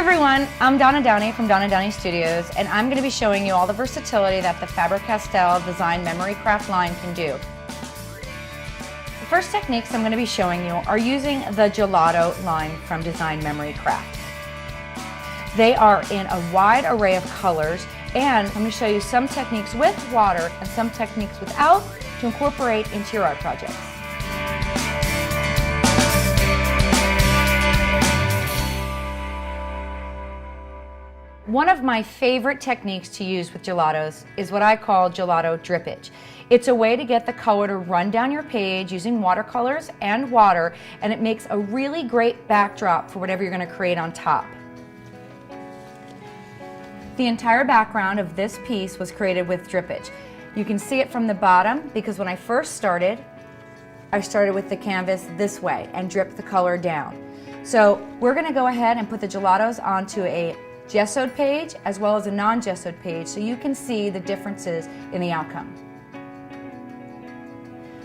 everyone, I'm Donna Downey from Donna Downey Studios, and I'm going to be showing you all the versatility that the Faber Castell Design Memory Craft line can do. The first techniques I'm going to be showing you are using the Gelato line from Design Memory Craft. They are in a wide array of colors, and I'm going to show you some techniques with water and some techniques without to incorporate into your art projects. One of my favorite techniques to use with gelatos is what I call gelato drippage. It's a way to get the color to run down your page using watercolors and water, and it makes a really great backdrop for whatever you're going to create on top. The entire background of this piece was created with drippage. You can see it from the bottom because when I first started, I started with the canvas this way and dripped the color down. So we're going to go ahead and put the gelatos onto a gessoed page as well as a non-gessoed page so you can see the differences in the outcome.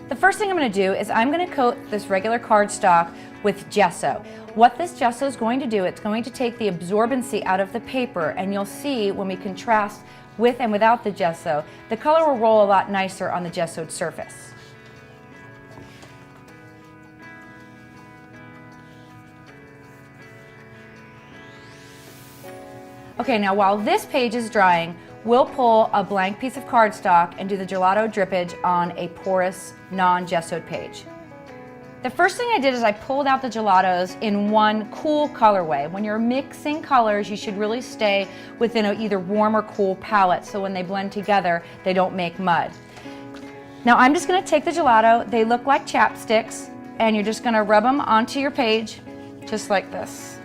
The first thing I'm going to do is I'm going to coat this regular cardstock with gesso. What this gesso is going to do, it's going to take the absorbency out of the paper, and you'll see when we contrast with and without the gesso, the color will roll a lot nicer on the gessoed surface. Okay, now while this page is drying, we'll pull a blank piece of cardstock and do the gelato drippage on a porous, non-gessoed page. The first thing I did is I pulled out the gelatos in one cool colorway. When you're mixing colors, you should really stay within an either warm or cool palette so when they blend together, they don't make mud. Now I'm just going to take the gelato, they look like chapsticks, and you're just going to rub them onto your page, just like this.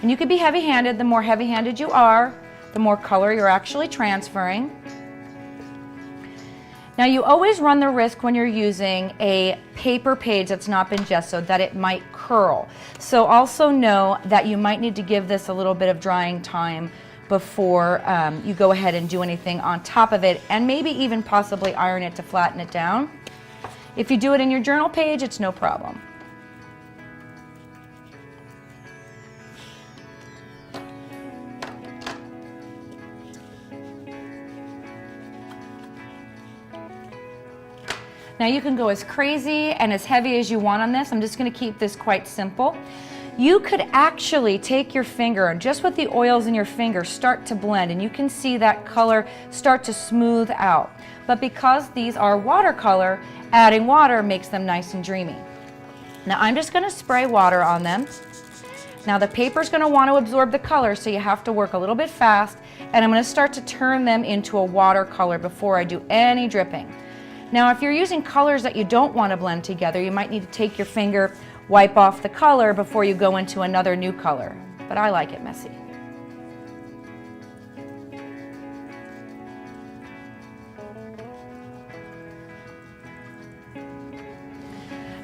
And you could be heavy-handed. The more heavy-handed you are, the more color you're actually transferring. Now you always run the risk when you're using a paper page that's not been gessoed that it might curl. So also know that you might need to give this a little bit of drying time before you go ahead and do anything on top of it, and maybe even possibly iron it to flatten it down. If you do it in your journal page, it's no problem. Now you can go as crazy and as heavy as you want on this. I'm just going to keep this quite simple. You could actually take your finger and just with the oils in your finger start to blend, and you can see that color start to smooth out. But because these are watercolor, adding water makes them nice and dreamy. Now I'm just going to spray water on them. Now the paper is going to want to absorb the color, so you have to work a little bit fast, and I'm going to start to turn them into a watercolor before I do any dripping. Now if you're using colors that you don't want to blend together, you might need to take your finger, wipe off the color before you go into another new color. But I like it messy.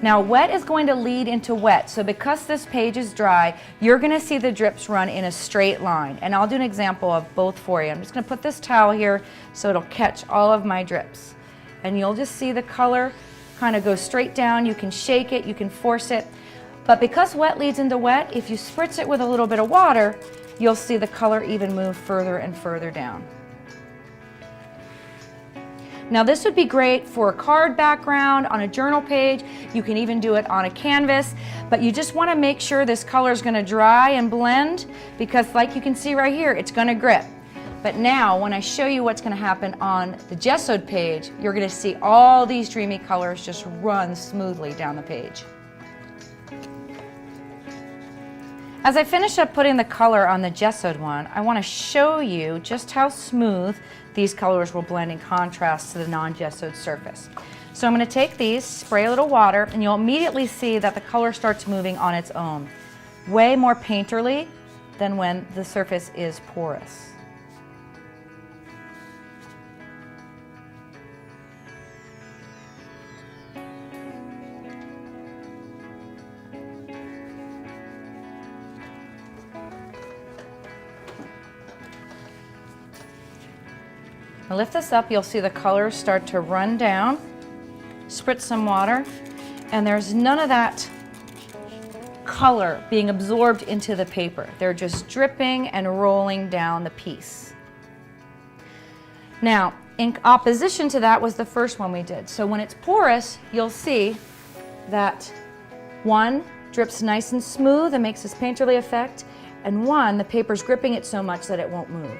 Now wet is going to lead into wet, so because this page is dry, you're going to see the drips run in a straight line. And I'll do an example of both for you. I'm just going to put this towel here so it'll catch all of my drips. And you'll just see the color kind of go straight down. You can shake it, you can force it. But because wet leads into wet, if you spritz it with a little bit of water, you'll see the color even move further and further down. Now this would be great for a card background, on a journal page. You can even do it on a canvas, but you just want to make sure this color is going to dry and blend, because like you can see right here, it's going to grip. But now, when I show you what's going to happen on the gessoed page, you're going to see all these dreamy colors just run smoothly down the page. As I finish up putting the color on the gessoed one, I want to show you just how smooth these colors will blend in contrast to the non-gessoed surface. So I'm going to take these, spray a little water, and you'll immediately see that the color starts moving on its own. Way more painterly than when the surface is porous. Now lift this up, you'll see the colors start to run down. Spritz some water, and there's none of that color being absorbed into the paper. They're just dripping and rolling down the piece. Now, in opposition to that was the first one we did. So when it's porous, you'll see that one drips nice and smooth and makes this painterly effect, and one, the paper's gripping it so much that it won't move.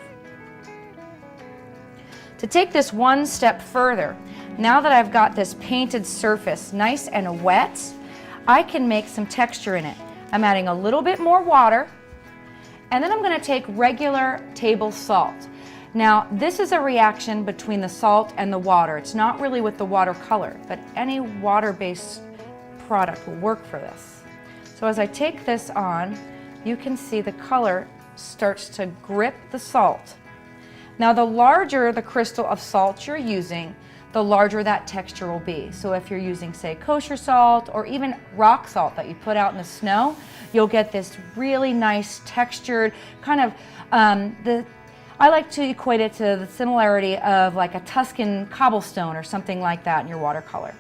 To take this one step further, now that I've got this painted surface nice and wet, I can make some texture in it. I'm adding a little bit more water, and then I'm going to take regular table salt. Now, this is a reaction between the salt and the water. It's not really with the watercolor, but any water-based product will work for this. So as I take this on, you can see the color starts to grip the salt. Now, the larger the crystal of salt you're using, the larger that texture will be. So if you're using, say, kosher salt or even rock salt that you put out in the snow, you'll get this really nice textured kind of, I like to equate it to the similarity of like a Tuscan cobblestone or something like that in your watercolor.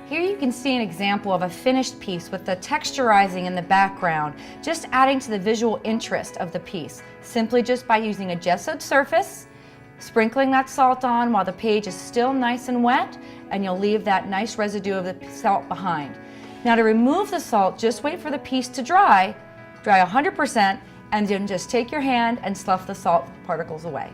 Here you can see an example of a finished piece with the texturizing in the background, just adding to the visual interest of the piece, simply just by using a gessoed surface, sprinkling that salt on while the page is still nice and wet, and you'll leave that nice residue of the salt behind. Now to remove the salt, just wait for the piece to dry 100%, and then just take your hand and slough the salt particles away.